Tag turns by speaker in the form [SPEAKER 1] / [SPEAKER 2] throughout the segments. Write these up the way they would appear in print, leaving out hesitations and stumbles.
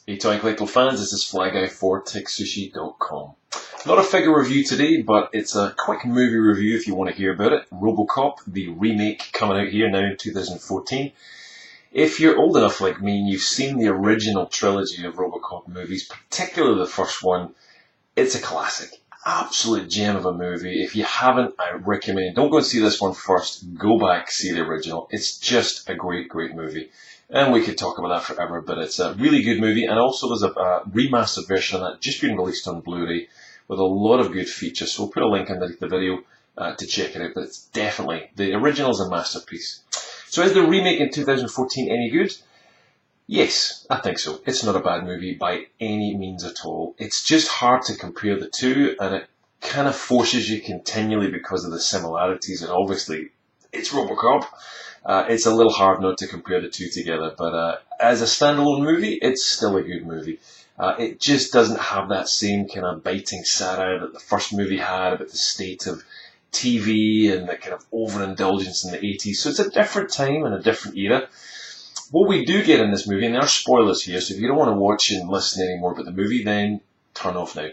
[SPEAKER 1] Hey Toy Collectible fans, this is Fly Guy for TekSushi.com. Not a figure review today, but it's a quick movie review if you want to hear about it. Robocop, the remake coming out here now in 2014. If you're old enough like me and you've seen the original trilogy of Robocop movies, particularly the first one, it's a classic. Absolute gem of a movie. If you haven't, I recommend, don't go and see this one first. Go back, see the original. It's just a great, great movie. And we could talk about that forever, but it's a really good movie. And also there's a remastered version of that just been released on Blu-ray with a lot of good features. So we'll put a link underneath the video to check it out. But it's definitely, the original is a masterpiece. So is the remake in 2014 any good? Yes, I think so. It's not a bad movie by any means at all. It's just hard to compare the two, and it kind of forces you continually because of the similarities, and obviously it's Robocop. It's a little hard not to compare the two together, but as a standalone movie, it's still a good movie. It just doesn't have that same kind of biting satire that the first movie had about the state of TV and the kind of overindulgence in the 80s. So it's a different time and a different era. What we do get in this movie, and there are spoilers here, so if you don't want to watch and listen anymore about the movie, then turn off now.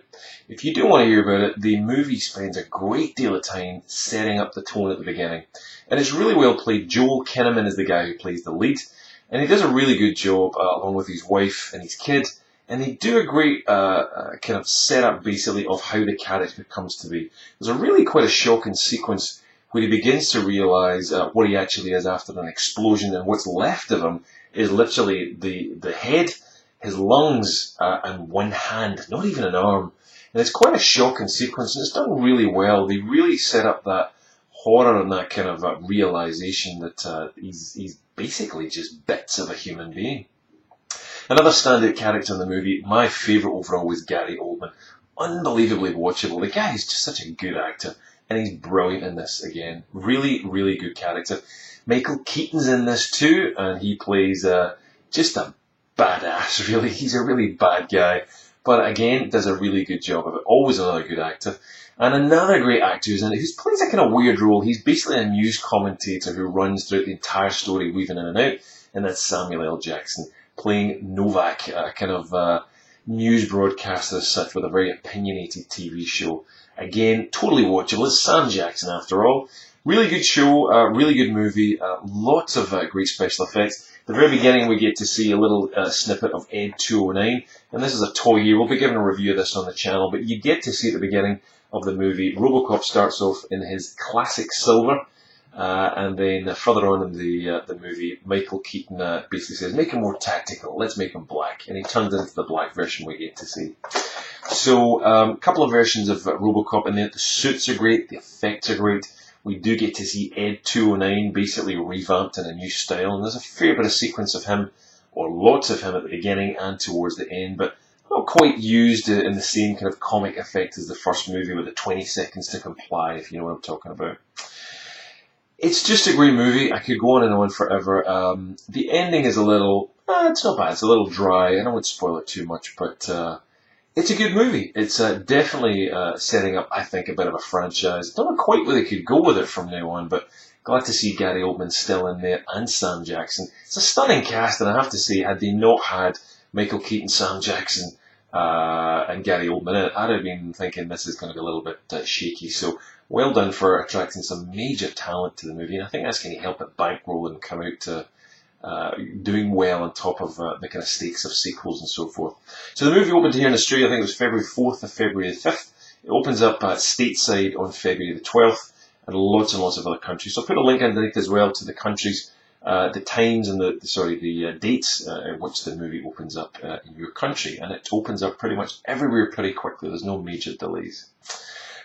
[SPEAKER 1] If you do want to hear about it, the movie spends a great deal of time setting up the tone at the beginning. And it's really well played. Joel Kinnaman is the guy who plays the lead, and he does a really good job along with his wife and his kid. And they do a great kind of setup, basically, of how the character comes to be. There's a really quite a shocking sequence where he begins to realise what he actually is after an explosion, and what's left of him is literally the head, his lungs, and one hand, not even an arm. And it's quite a shocking sequence, and it's done really well. They really set up that horror and that kind of realisation that he's basically just bits of a human being. Another standout character in the movie, my favourite overall, was Gary Oldman. Unbelievably watchable. The guy is just such a good actor, and he's brilliant in this again. Really, really good character. Michael Keaton's in this too, and he plays just a badass, really. He's a really bad guy, but again, does a really good job of it. Always another good actor. And another great actor who's in it, who plays a kind of weird role. He's basically a news commentator who runs throughout the entire story, weaving in and out, and that's Samuel L. Jackson, playing Novak, a kind of news broadcaster as such, with a very opinionated TV show. Again, totally watchable. It's Sam Jackson after all. Really good show, really good movie, lots of great special effects. At the very beginning we get to see a little snippet of Ed 209, and this is a toy here. We'll be giving a review of this on the channel, but you get to see at the beginning of the movie, Robocop starts off in his classic silver, and then further on in the movie, Michael Keaton basically says, make him more tactical, let's make him black, and he turns into the black version we get to see. So, a couple of versions of Robocop, and the suits are great, the effects are great. We do get to see Ed 209 basically revamped in a new style, and there's a fair bit of sequence of him, or lots of him at the beginning and towards the end, but not quite used in the same kind of comic effect as the first movie with the 20 seconds to comply, if you know what I'm talking about. It's just a great movie. I could go on and on forever. The ending is a little, it's not bad, it's a little dry. I don't want to spoil it too much, but it's a good movie. It's definitely setting up, I think, a bit of a franchise. Don't know quite where they could go with it from now on, but glad to see Gary Oldman still in there, and Sam Jackson. It's a stunning cast, and I have to say, had they not had Michael Keaton, Sam Jackson, and Gary Oldman in it, I'd have been thinking this is going to be a little bit shaky. So well done for attracting some major talent to the movie, and I think that's going to help it bankroll and come out to doing well on top of the kind of stakes of sequels and so forth. So the movie opened here in Australia, I think it was February 4th to February 5th. It opens up stateside on February the 12th, and lots of other countries. So I'll put a link underneath as well to the countries, the times and the dates at which the movie opens up in your country. And it opens up pretty much everywhere pretty quickly. There's no major delays.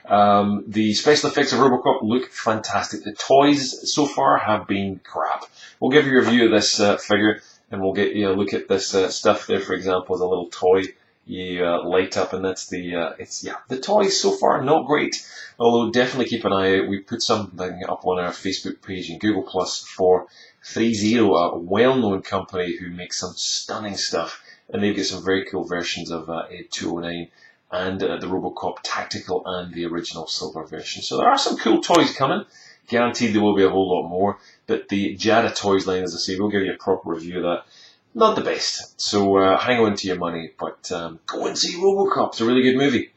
[SPEAKER 1] The special effects of Robocop look fantastic. The toys so far have been crap. We'll give you a review of this figure, and we'll get you a look at this stuff there. For example, as a little toy you light up, and that's the toys so far not great. Although definitely keep an eye out. We put something up on our Facebook page and Google Plus for 30, a well-known company who makes some stunning stuff, and they've got some very cool versions of Ed 209 and the Robocop Tactical and the original silver version. So there are some cool toys coming. Guaranteed there will be a whole lot more. But the Jada Toys line, as I say, we'll give you a proper review of that not the best. So hang on to your money, but go and see Robocop. It's a really good movie.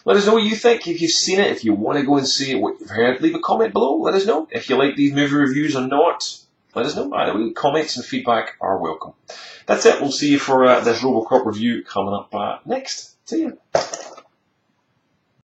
[SPEAKER 1] Let us know what you think. If you've seen it, if you want to go and see it, what you've heard, leave a comment below. Let us know. If you like these movie reviews or not, let us know. Either way, comments and feedback are welcome. That's it. We'll see you for this Robocop review coming up next. See you.